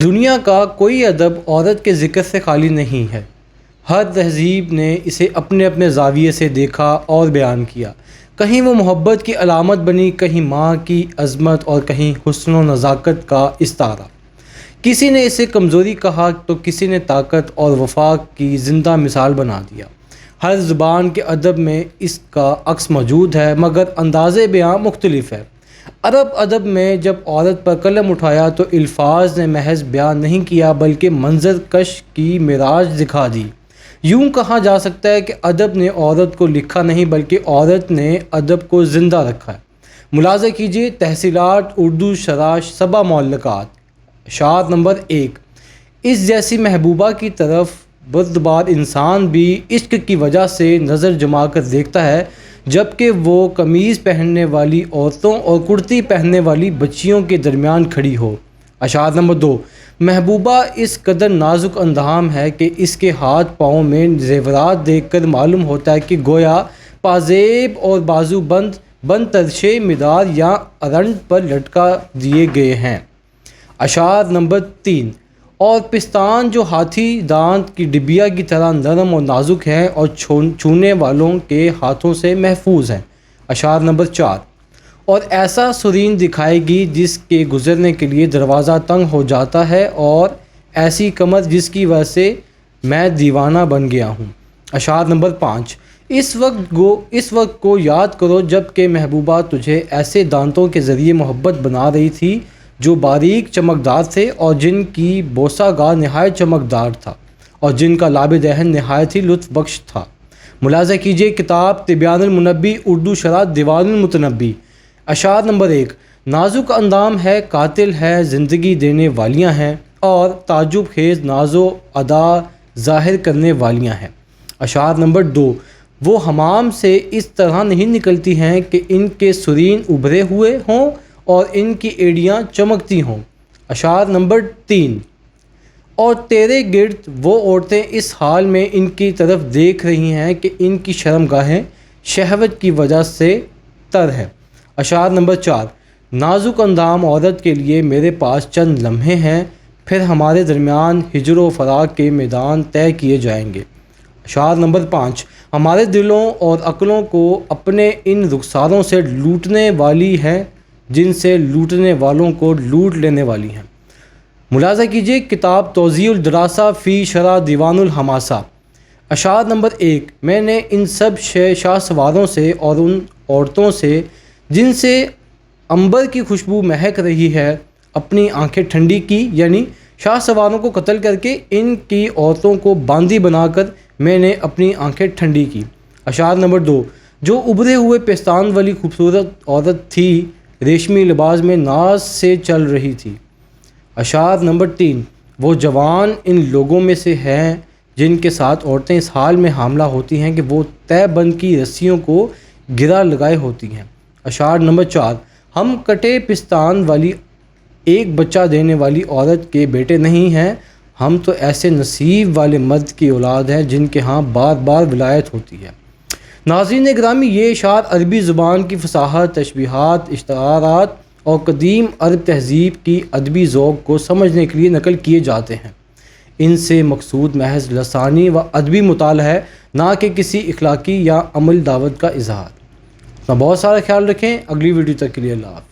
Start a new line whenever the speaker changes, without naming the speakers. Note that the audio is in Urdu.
دنیا کا کوئی ادب عورت کے ذکر سے خالی نہیں ہے۔ ہر تہذیب نے اسے اپنے اپنے زاویے سے دیکھا اور بیان کیا۔ کہیں وہ محبت کی علامت بنی، کہیں ماں کی عظمت اور کہیں حسن و نزاکت کا استعارہ۔ کسی نے اسے کمزوری کہا تو کسی نے طاقت اور وفا کی زندہ مثال بنا دیا۔ ہر زبان کے ادب میں اس کا عکس موجود ہے، مگر انداز بیان مختلف ہے۔ عرب ادب میں جب عورت پر قلم اٹھایا تو الفاظ نے محض بیان نہیں کیا بلکہ منظر کش کی معراج دکھا دی۔ یوں کہا جا سکتا ہے کہ ادب نے عورت کو لکھا نہیں بلکہ عورت نے ادب کو زندہ رکھا ہے۔ ملاحظہ کیجیے تحصیلات اردو شرح سبع معلقات۔ اشعار نمبر 1۔ اس جیسی محبوبہ کی طرف بردبار انسان بھی عشق کی وجہ سے نظر جما کر دیکھتا ہے، جبکہ وہ قمیض پہننے والی عورتوں اور کرتی پہننے والی بچیوں کے درمیان کھڑی ہو۔ اشعار نمبر 2۔ محبوبہ اس قدر نازک اندام ہے کہ اس کے ہاتھ پاؤں میں زیورات دیکھ کر معلوم ہوتا ہے کہ گویا پازیب اور بازو بند ترشے مدار یا ارنڈ پر لٹکا دیے گئے ہیں۔ اشعار نمبر 3۔ اور پستان جو ہاتھی دانت کی ڈبیا کی طرح نرم اور نازک ہیں اور چھونے والوں کے ہاتھوں سے محفوظ ہیں۔ اشعار نمبر 4۔ اور ایسا سرین دکھائے گی جس کے گزرنے کے لیے دروازہ تنگ ہو جاتا ہے، اور ایسی کمر جس کی وجہ سے میں دیوانہ بن گیا ہوں۔ اشعار نمبر 5۔ اس وقت کو یاد کرو جب کہ محبوبہ تجھے ایسے دانتوں کے ذریعے محبت بنا رہی تھی جو باریک چمکدار تھے اور جن کی بوسہ گاہ نہایت چمکدار تھا اور جن کا لاب دہن نہایت ہی لطف بخش تھا۔ ملاحظہ کیجیے کتاب تبیان المنبی اردو شرح دیوان المتنبی۔ اشعار نمبر 1۔ نازک اندام ہے، قاتل ہے، زندگی دینے والیاں ہیں اور تعجب خیز ناز و ادا ظاہر کرنے والیاں ہیں۔ اشعار نمبر 2۔ وہ حمام سے اس طرح نہیں نکلتی ہیں کہ ان کے سرین ابھرے ہوئے ہوں اور ان کی ایڑیاں چمکتی ہوں۔ اشعار نمبر 3۔ اور تیرے گرد وہ عورتیں اس حال میں ان کی طرف دیکھ رہی ہیں کہ ان کی شرم گاہیں شہوت کی وجہ سے تر ہیں۔ اشعار نمبر 4۔ نازک اندام عورت کے لیے میرے پاس چند لمحے ہیں، پھر ہمارے درمیان ہجر و فراق کے میدان طے کیے جائیں گے۔ اشعار نمبر 5۔ ہمارے دلوں اور عقلوں کو اپنے ان رخساروں سے لوٹنے والی ہیں جن سے لوٹنے والوں کو لوٹ لینے والی ہیں۔ ملاحظہ کیجیے کتاب توضیح الدراسہ فی شرح دیوان الحماسہ۔ اشعار نمبر 1۔ میں نے ان سب شاہ سواروں سے اور ان عورتوں سے جن سے عنبر کی خوشبو مہک رہی ہے اپنی آنکھیں ٹھنڈی کی، یعنی شاہ سواروں کو قتل کر کے ان کی عورتوں کو باندی بنا کر میں نے اپنی آنکھیں ٹھنڈی کی۔ اشعار نمبر 2۔ جو ابھرے ہوئے پستان والی خوبصورت عورت تھی، ریشمی لباس میں ناز سے چل رہی تھی۔ اشعار نمبر 3۔ وہ جوان ان لوگوں میں سے ہیں جن کے ساتھ عورتیں اس حال میں حاملہ ہوتی ہیں کہ وہ طے بند کی رسیوں کو گرا لگائے ہوتی ہیں۔ اشعار نمبر 4۔ ہم کٹے پستان والی ایک بچہ دینے والی عورت کے بیٹے نہیں ہیں، ہم تو ایسے نصیب والے مرد کی اولاد ہیں جن کے ہاں بار بار ولایت ہوتی ہے۔ ناظرین گرامی، یہ اشعار عربی زبان کی فصاحت، تشبیہات، اشتعارات اور قدیم عرب تہذیب کی ادبی ذوق کو سمجھنے کے لیے نقل کیے جاتے ہیں۔ ان سے مقصود محض لسانی و ادبی مطالعہ ہے، نہ کہ کسی اخلاقی یا عمل دعوت کا اظہار۔ اپنا بہت سارا خیال رکھیں۔ اگلی ویڈیو تک کے لیے اللہ حافظ۔